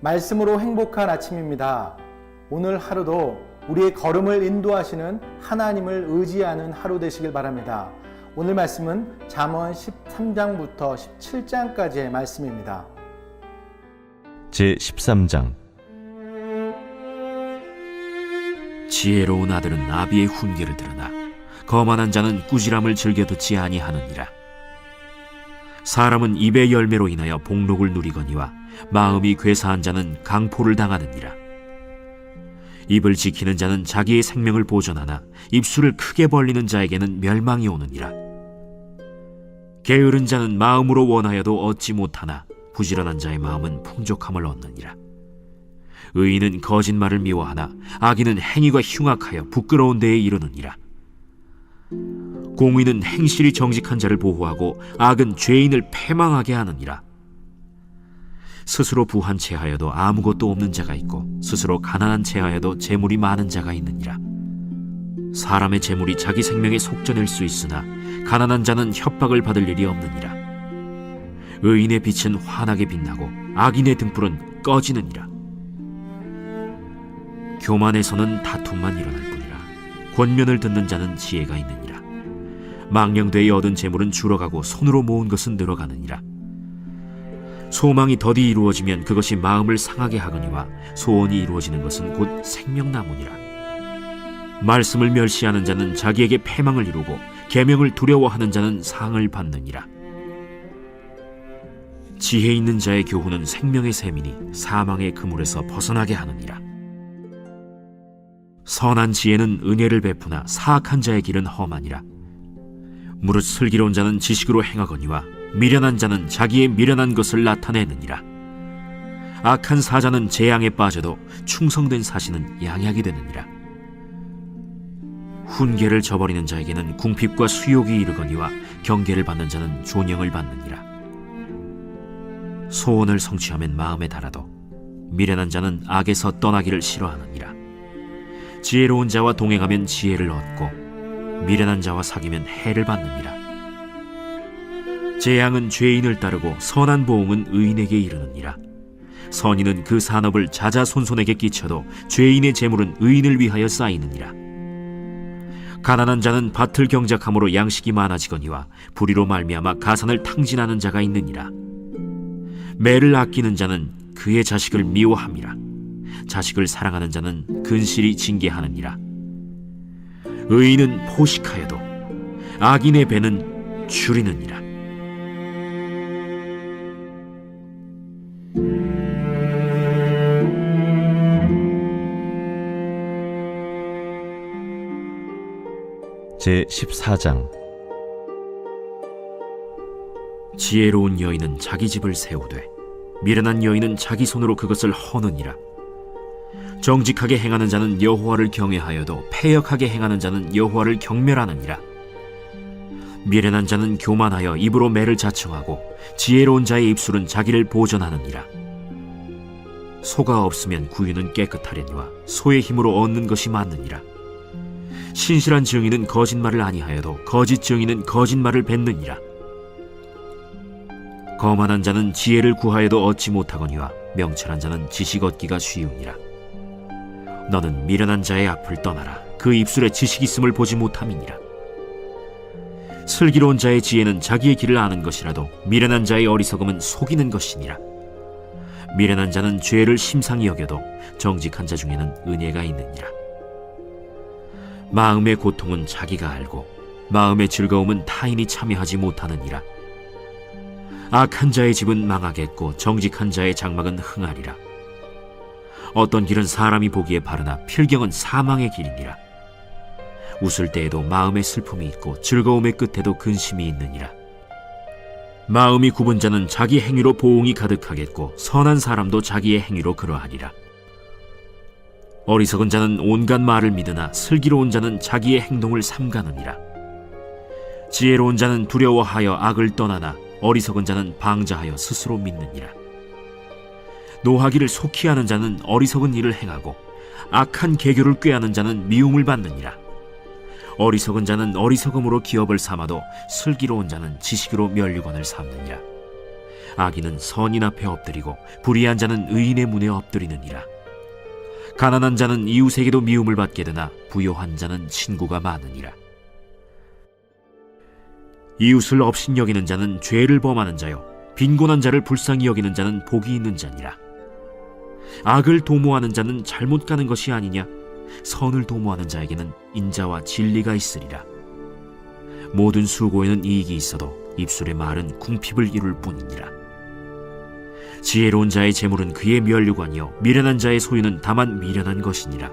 말씀으로 행복한 아침입니다. 오늘 하루도 우리의 걸음을 인도하시는 하나님을 의지하는 하루 되시길 바랍니다. 오늘 말씀은 잠언 13장부터 17장까지의 말씀입니다. 제13장. 지혜로운 아들은 나비의 훈계를 들으나 거만한 자는 꾸지람을 즐겨 듣지 아니하느니라. 사람은 입의 열매로 인하여 복록을 누리거니와 마음이 괴사한 자는 강포를 당하느니라. 입을 지키는 자는 자기의 생명을 보존하나 입술을 크게 벌리는 자에게는 멸망이 오느니라. 게으른 자는 마음으로 원하여도 얻지 못하나 부지런한 자의 마음은 풍족함을 얻느니라. 의인은 거짓말을 미워하나 악인은 행위가 흉악하여 부끄러운 데에 이르느니라. 공의는 행실이 정직한 자를 보호하고 악은 죄인을 패망하게 하느니라. 스스로 부한 채하여도 아무것도 없는 자가 있고 스스로 가난한 채하여도 재물이 많은 자가 있느니라. 사람의 재물이 자기 생명에 속전일 수 있으나 가난한 자는 협박을 받을 일이 없느니라. 의인의 빛은 환하게 빛나고 악인의 등불은 꺼지느니라. 교만에서는 다툼만 일어날 뿐이라. 권면을 듣는 자는 지혜가 있느니라. 망령되이 얻은 재물은 줄어가고 손으로 모은 것은 늘어가느니라. 소망이 더디 이루어지면 그것이 마음을 상하게 하거니와 소원이 이루어지는 것은 곧 생명나무니라. 말씀을 멸시하는 자는 자기에게 패망을 이루고 계명을 두려워하는 자는 상을 받느니라. 지혜 있는 자의 교훈은 생명의 샘이니 사망의 그물에서 벗어나게 하느니라. 선한 지혜는 은혜를 베푸나 사악한 자의 길은 험하니라. 무릇 슬기로운 자는 지식으로 행하거니와 미련한 자는 자기의 미련한 것을 나타내느니라. 악한 사자는 재앙에 빠져도 충성된 사신은 양약이 되느니라. 훈계를 저버리는 자에게는 궁핍과 수욕이 이르거니와 경계를 받는 자는 존영을 받느니라. 소원을 성취하면 마음에 달아도 미련한 자는 악에서 떠나기를 싫어하느니라. 지혜로운 자와 동행하면 지혜를 얻고 미련한 자와 사귀면 해를 받느니라. 재앙은 죄인을 따르고 선한 보응은 의인에게 이르느니라. 선인은 그 산업을 자자손손에게 끼쳐도 죄인의 재물은 의인을 위하여 쌓이느니라. 가난한 자는 밭을 경작함으로 양식이 많아지거니와 불의로 말미암아 가산을 탕진하는 자가 있느니라. 매를 아끼는 자는 그의 자식을 미워함이라. 자식을 사랑하는 자는 근실이 징계하느니라. 의인은 포식하여도 악인의 배는 줄이느니라. 제14장. 지혜로운 여인은 자기 집을 세우되 미련한 여인은 자기 손으로 그것을 허느니라. 정직하게 행하는 자는 여호와를 경외하여도 패역하게 행하는 자는 여호와를 경멸하느니라. 미련한 자는 교만하여 입으로 매를 자청하고 지혜로운 자의 입술은 자기를 보전하느니라. 소가 없으면 구유는 깨끗하려니와 소의 힘으로 얻는 것이 많느니라. 신실한 증인은 거짓말을 아니하여도 거짓 증인은 거짓말을 뱉느니라. 거만한 자는 지혜를 구하여도 얻지 못하거니와 명철한 자는 지식 얻기가 쉬우니라. 너는 미련한 자의 앞을 떠나라. 그 입술에 지식 있음을 보지 못함이니라. 슬기로운 자의 지혜는 자기의 길을 아는 것이라도 미련한 자의 어리석음은 속이는 것이니라. 미련한 자는 죄를 심상히 여겨도 정직한 자 중에는 은혜가 있느니라. 마음의 고통은 자기가 알고 마음의 즐거움은 타인이 참여하지 못하느니라. 악한 자의 집은 망하겠고 정직한 자의 장막은 흥하리라. 어떤 길은 사람이 보기에 바르나 필경은 사망의 길이니라. 웃을 때에도 마음의 슬픔이 있고 즐거움의 끝에도 근심이 있느니라. 마음이 굽은 자는 자기 행위로 보응이 가득하겠고 선한 사람도 자기의 행위로 그러하리라. 어리석은 자는 온갖 말을 믿으나 슬기로운 자는 자기의 행동을 삼가느니라. 지혜로운 자는 두려워하여 악을 떠나나 어리석은 자는 방자하여 스스로 믿느니라. 노하기를 속히 하는 자는 어리석은 일을 행하고 악한 계교를 꾀하는 자는 미움을 받느니라. 어리석은 자는 어리석음으로 기업을 삼아도 슬기로운 자는 지식으로 면류관을 삼느니라. 악인은 선인 앞에 엎드리고 불의한 자는 의인의 문에 엎드리느니라. 가난한 자는 이웃에게도 미움을 받게 되나 부요한 자는 친구가 많으니라. 이웃을 업신여기는 자는 죄를 범하는 자요 빈곤한 자를 불쌍히 여기는 자는 복이 있는 자니라. 악을 도모하는 자는 잘못 가는 것이 아니냐? 선을 도모하는 자에게는 인자와 진리가 있으리라. 모든 수고에는 이익이 있어도 입술의 말은 궁핍을 이룰 뿐이니라. 지혜로운 자의 재물은 그의 면류관이요 미련한 자의 소유는 다만 미련한 것이니라.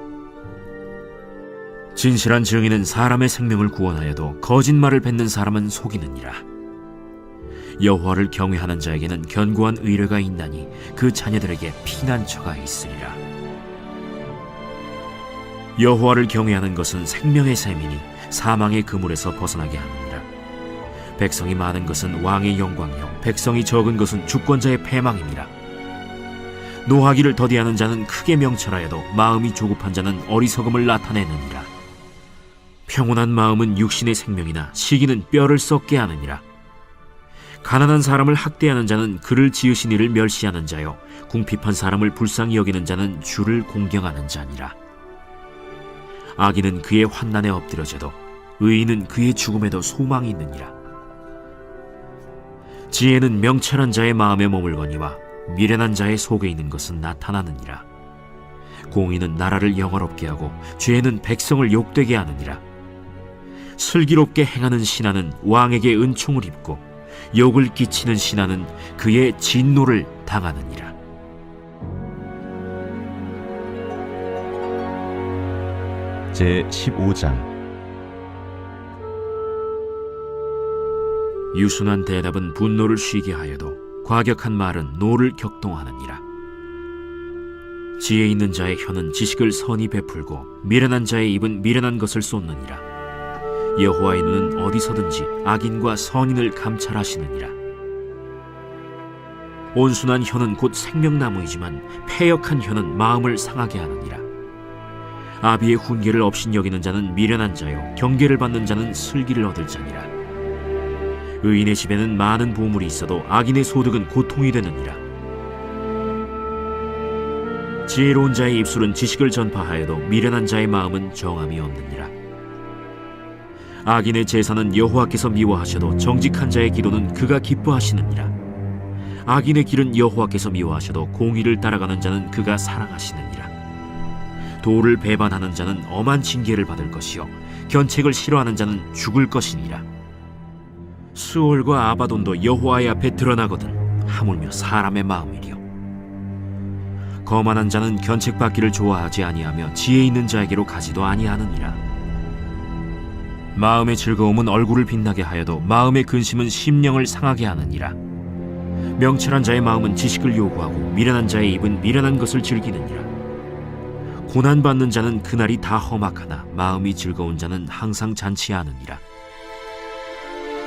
진실한 증인은 사람의 생명을 구원하여도 거짓말을 뱉는 사람은 속이느니라. 여호와를 경외하는 자에게는 견고한 의뢰가 있나니 그 자녀들에게 피난처가 있으리라. 여호와를 경외하는 것은 생명의 샘이니 사망의 그물에서 벗어나게 하느니라. 백성이 많은 것은 왕의 영광이요 백성이 적은 것은 주권자의 패망이니라. 노하기를 더디하는 자는 크게 명철하여도 마음이 조급한 자는 어리석음을 나타내느니라. 평온한 마음은 육신의 생명이나 시기는 뼈를 썩게 하느니라. 가난한 사람을 학대하는 자는 그를 지으신 이를 멸시하는 자요 궁핍한 사람을 불쌍히 여기는 자는 주를 공경하는 자니라. 악인은 그의 환난에 엎드려져도 의인은 그의 죽음에도 소망이 있느니라. 지혜는 명철한 자의 마음에 머물거니와 미련한 자의 속에 있는 것은 나타나느니라. 공의는 나라를 영화롭게 하고 죄는 백성을 욕되게 하느니라. 슬기롭게 행하는 신하는 왕에게 은총을 입고 욕을 끼치는 신하는 그의 진노를 당하느니라. 제15장 유순한 대답은 분노를 쉬게 하여도 과격한 말은 노를 격동하느니라. 지혜 있는 자의 혀는 지식을 선히 베풀고 미련한 자의 입은 미련한 것을 쏟느니라. 여호와의 눈은 어디서든지 악인과 선인을 감찰하시느니라. 온순한 혀는 곧 생명나무이지만 패역한 혀는 마음을 상하게 하느니라. 아비의 훈계를 업신여기는 자는 미련한 자요 경계를 받는 자는 슬기를 얻을 자니라. 의인의 집에는 많은 보물이 있어도 악인의 소득은 고통이 되느니라. 지혜로운 자의 입술은 지식을 전파하여도 미련한 자의 마음은 정함이 없느니라. 악인의 제사는 여호와께서 미워하셔도 정직한 자의 기도는 그가 기뻐하시느니라. 악인의 길은 여호와께서 미워하셔도 공의를 따라가는 자는 그가 사랑하시느니라. 도를 배반하는 자는 엄한 징계를 받을 것이요 견책을 싫어하는 자는 죽을 것이니라. 수올과 아바돈도 여호와의 앞에 드러나거든 하물며 사람의 마음이리요. 거만한 자는 견책받기를 좋아하지 아니하며 지혜 있는 자에게로 가지도 아니하느니라. 마음의 즐거움은 얼굴을 빛나게 하여도 마음의 근심은 심령을 상하게 하느니라. 명철한 자의 마음은 지식을 요구하고 미련한 자의 입은 미련한 것을 즐기느니라. 고난받는 자는 그날이 다 험악하나 마음이 즐거운 자는 항상 잔치하느니라.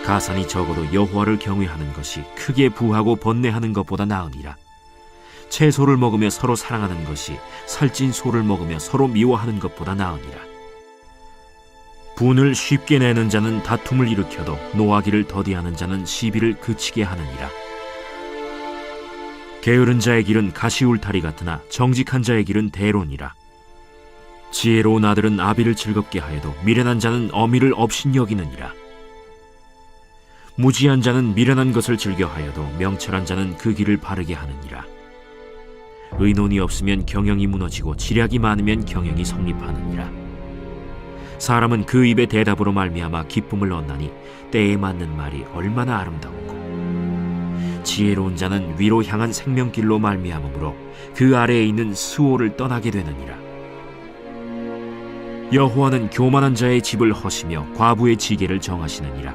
가산이 적어도 여호와를 경외하는 것이 크게 부하고 번뇌하는 것보다 나으니라. 채소를 먹으며 서로 사랑하는 것이 살찐 소를 먹으며 서로 미워하는 것보다 나으니라. 분을 쉽게 내는 자는 다툼을 일으켜도 노하기를 더디하는 자는 시비를 그치게 하느니라. 게으른 자의 길은 가시울타리 같으나 정직한 자의 길은 대론이라. 지혜로운 아들은 아비를 즐겁게 하여도 미련한 자는 어미를 업신여기느니라. 무지한 자는 미련한 것을 즐겨하여도 명철한 자는 그 길을 바르게 하느니라. 의논이 없으면 경영이 무너지고 지략이 많으면 경영이 성립하느니라. 사람은 그 입의 대답으로 말미암아 기쁨을 얻나니 때에 맞는 말이 얼마나 아름다웠고 지혜로운 자는 위로 향한 생명길로 말미암으므로 그 아래에 있는 스오를 떠나게 되느니라. 여호와는 교만한 자의 집을 허시며 과부의 지계를 정하시느니라.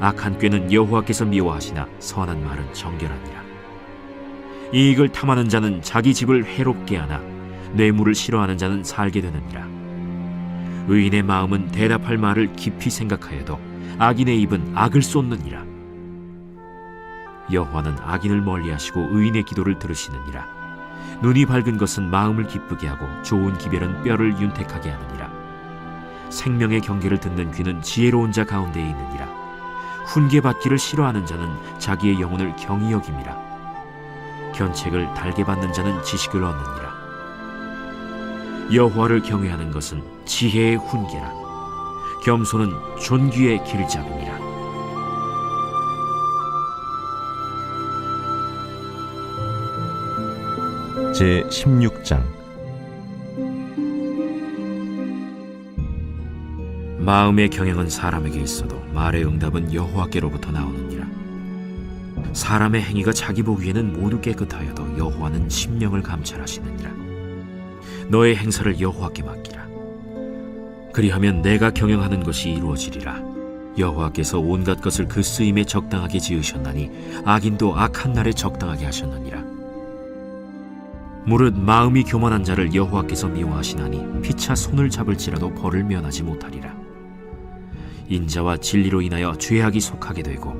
악한 꾀는 여호와께서 미워하시나 선한 말은 정결하니라. 이익을 탐하는 자는 자기 집을 해롭게 하나 뇌물을 싫어하는 자는 살게 되느니라. 의인의 마음은 대답할 말을 깊이 생각하여도 악인의 입은 악을 쏟느니라. 여호와는 악인을 멀리하시고 의인의 기도를 들으시느니라. 눈이 밝은 것은 마음을 기쁘게 하고 좋은 기별은 뼈를 윤택하게 하느니라. 생명의 경계를 듣는 귀는 지혜로운 자 가운데에 있느니라. 훈계받기를 싫어하는 자는 자기의 영혼을 경히 여김이라. 견책을 달게 받는 자는 지식을 얻느니라. 여호와를 경외하는 것은 지혜의 훈계라. 겸손은 존귀의 길잡음이라. 제 16장. 마음의 경영은 사람에게 있어도 말의 응답은 여호와께로부터 나오느니라. 사람의 행위가 자기 보기에는 모두 깨끗하여도 여호와는 심령을 감찰하시느니라. 너의 행사를 여호와께 맡기라. 그리하면 내가 경영하는 것이 이루어지리라. 여호와께서 온갖 것을 그 쓰임에 적당하게 지으셨나니 악인도 악한 날에 적당하게 하셨느니라. 무릇 마음이 교만한 자를 여호와께서 미워하시나니 피차 손을 잡을지라도 벌을 면하지 못하리라. 인자와 진리로 인하여 죄악이 속하게 되고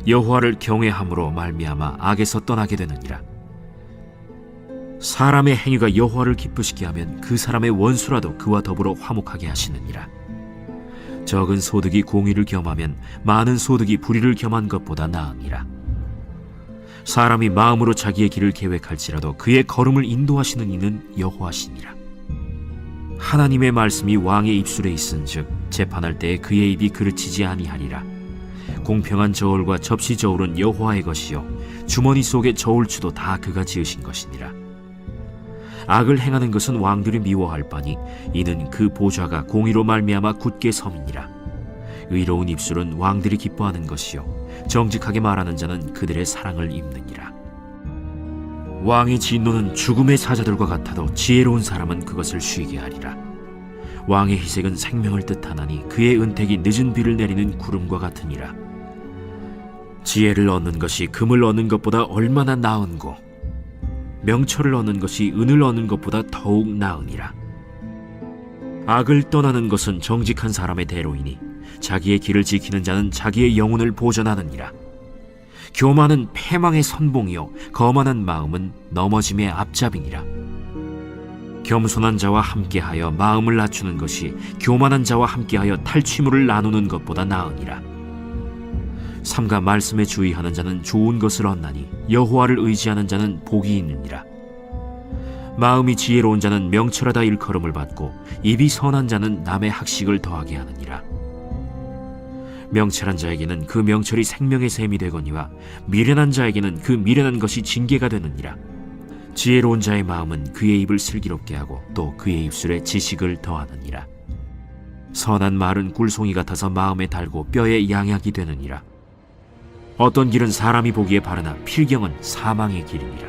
여호와를 경외함으로 말미암아 악에서 떠나게 되느니라. 사람의 행위가 여호와를 기쁘시게 하면 그 사람의 원수라도 그와 더불어 화목하게 하시느니라. 적은 소득이 공의를 겸하면 많은 소득이 불의를 겸한 것보다 나으니라. 사람이 마음으로 자기의 길을 계획할지라도 그의 걸음을 인도하시는 이는 여호와시니라. 하나님의 말씀이 왕의 입술에 있은즉 재판할 때에 그의 입이 그르치지 아니하리라. 공평한 저울과 접시 저울은 여호와의 것이요 주머니 속의 저울추도 다 그가 지으신 것이니라. 악을 행하는 것은 왕들이 미워할 바니 이는 그 보좌가 공의로 말미암아 굳게 섬이니라. 의로운 입술은 왕들이 기뻐하는 것이요 정직하게 말하는 자는 그들의 사랑을 입느니라. 왕의 진노는 죽음의 사자들과 같아도 지혜로운 사람은 그것을 쉬게 하리라. 왕의 희색은 생명을 뜻하나니 그의 은택이 늦은 비를 내리는 구름과 같으니라. 지혜를 얻는 것이 금을 얻는 것보다 얼마나 나은고 명철을 얻는 것이 은을 얻는 것보다 더욱 나으니라. 악을 떠나는 것은 정직한 사람의 대로이니 자기의 길을 지키는 자는 자기의 영혼을 보전하느니라. 교만은 패망의 선봉이요 거만한 마음은 넘어짐의 앞잡이니라. 겸손한 자와 함께하여 마음을 낮추는 것이 교만한 자와 함께하여 탈취물을 나누는 것보다 나으니라. 삼가 말씀에 주의하는 자는 좋은 것을 얻나니 여호와를 의지하는 자는 복이 있느니라. 마음이 지혜로운 자는 명철하다 일컬음을 받고 입이 선한 자는 남의 학식을 더하게 하느니라. 명철한 자에게는 그 명철이 생명의 샘이 되거니와 미련한 자에게는 그 미련한 것이 징계가 되느니라. 지혜로운 자의 마음은 그의 입을 슬기롭게 하고 또 그의 입술에 지식을 더하느니라. 선한 말은 꿀송이 같아서 마음에 달고 뼈에 양약이 되느니라. 어떤 길은 사람이 보기에 바르나 필경은 사망의 길이니라.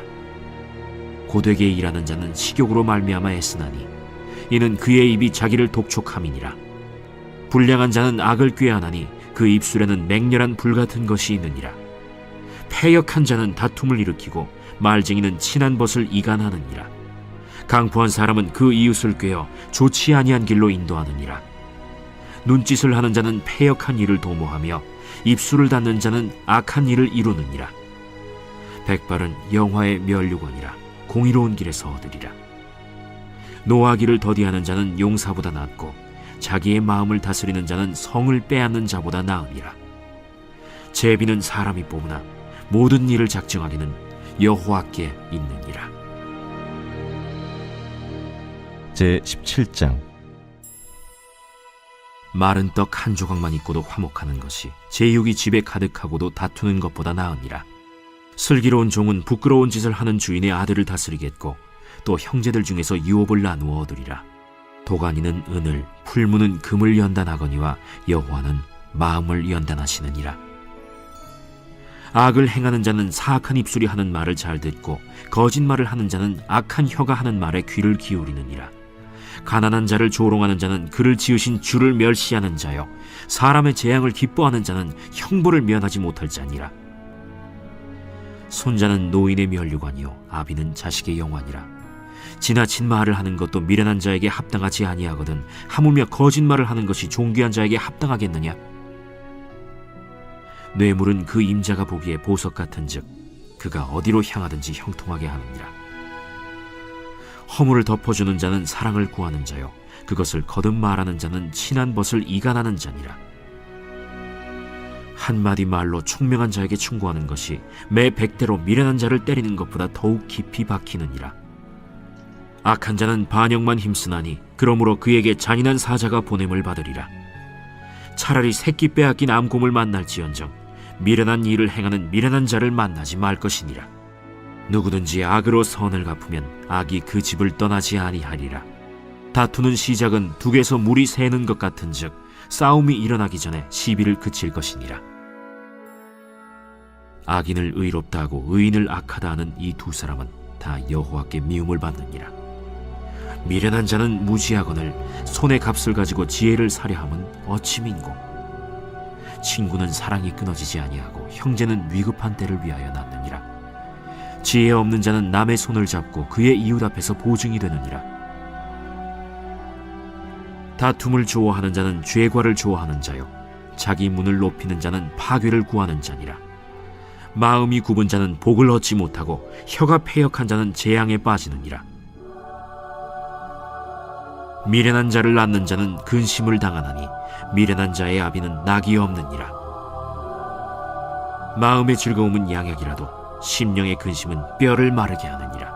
고되게 일하는 자는 식욕으로 말미암아 애쓰나니 이는 그의 입이 자기를 독촉함이니라. 불량한 자는 악을 꾀하나니 그 입술에는 맹렬한 불같은 것이 있느니라. 패역한 자는 다툼을 일으키고 말쟁이는 친한 벗을 이간하느니라. 강포한 사람은 그 이웃을 꾀어 좋지 아니한 길로 인도하느니라. 눈짓을 하는 자는 패역한 일을 도모하며 입술을 닫는 자는 악한 일을 이루느니라. 백발은 영화의 면류관이라 공의로운 길에서 얻으리라. 노하기를 더디하는 자는 용사보다 낫고 자기의 마음을 다스리는 자는 성을 빼앗는 자보다 나으니라. 제비는 사람이 뽑으나 모든 일을 작정하기는 여호와께 있느니라. 제 17장. 마른 떡 한 조각만 있고도 화목하는 것이 제육이 집에 가득하고도 다투는 것보다 나으니라. 슬기로운 종은 부끄러운 짓을 하는 주인의 아들을 다스리겠고 또 형제들 중에서 유업을 나누어 얻으리라. 도가니는 은을, 풀무는 금을 연단하거니와 여호와는 마음을 연단하시느니라. 악을 행하는 자는 사악한 입술이 하는 말을 잘 듣고 거짓말을 하는 자는 악한 혀가 하는 말에 귀를 기울이느니라. 가난한 자를 조롱하는 자는 그를 지으신 주를 멸시하는 자요 사람의 재앙을 기뻐하는 자는 형벌을 면하지 못할 자니라. 손자는 노인의 면류관이요 아비는 자식의 영환이라. 지나친 말을 하는 것도 미련한 자에게 합당하지 아니하거든 하물며 거짓말을 하는 것이 존귀한 자에게 합당하겠느냐. 뇌물은 그 임자가 보기에 보석 같은즉 그가 어디로 향하든지 형통하게 하느니라. 허물을 덮어주는 자는 사랑을 구하는 자요 그것을 거듭 말하는 자는 친한 벗을 이간하는 자니라. 한마디 말로 총명한 자에게 충고하는 것이 매 100대로 미련한 자를 때리는 것보다 더욱 깊이 박히느니라. 악한 자는 반역만 힘쓰나니 그러므로 그에게 잔인한 사자가 보냄을 받으리라. 차라리 새끼 빼앗긴 암곰을 만날지언정 미련한 일을 행하는 미련한 자를 만나지 말 것이니라. 누구든지 악으로 선을 갚으면 악이 그 집을 떠나지 아니하리라. 다투는 시작은 둑에서 물이 새는 것 같은즉 싸움이 일어나기 전에 시비를 그칠 것이니라. 악인을 의롭다 하고 의인을 악하다 하는 이 두 사람은 다 여호와께 미움을 받느니라. 미련한 자는 무지하거늘 손의 값을 가지고 지혜를 사려함은 어찌 민고. 친구는 사랑이 끊어지지 아니하고 형제는 위급한 때를 위하여 낳느니라. 지혜 없는 자는 남의 손을 잡고 그의 이웃 앞에서 보증이 되느니라. 다툼을 좋아하는 자는 죄과를 좋아하는 자요 자기 문을 높이는 자는 파괴를 구하는 자니라. 마음이 굽은 자는 복을 얻지 못하고 혀가 패역한 자는 재앙에 빠지느니라. 미련한 자를 낳는 자는 근심을 당하나니 미련한 자의 아비는 낙이 없느니라. 마음의 즐거움은 양약이라도 심령의 근심은 뼈를 마르게 하느니라.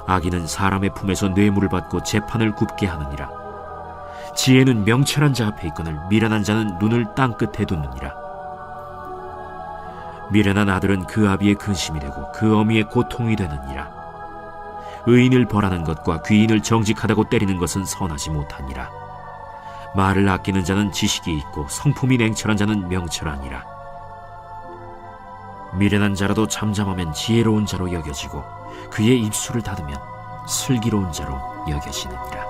악인은 사람의 품에서 뇌물을 받고 재판을 굽게 하느니라. 지혜는 명철한 자 앞에 있거늘 미련한 자는 눈을 땅끝에 두느니라. 미련한 아들은 그 아비의 근심이 되고 그 어미의 고통이 되느니라. 의인을 벌하는 것과 귀인을 정직하다고 때리는 것은 선하지 못하니라. 말을 아끼는 자는 지식이 있고 성품이 냉철한 자는 명철하니라. 미련한 자라도 잠잠하면 지혜로운 자로 여겨지고 그의 입술을 닫으면 슬기로운 자로 여겨지느니라.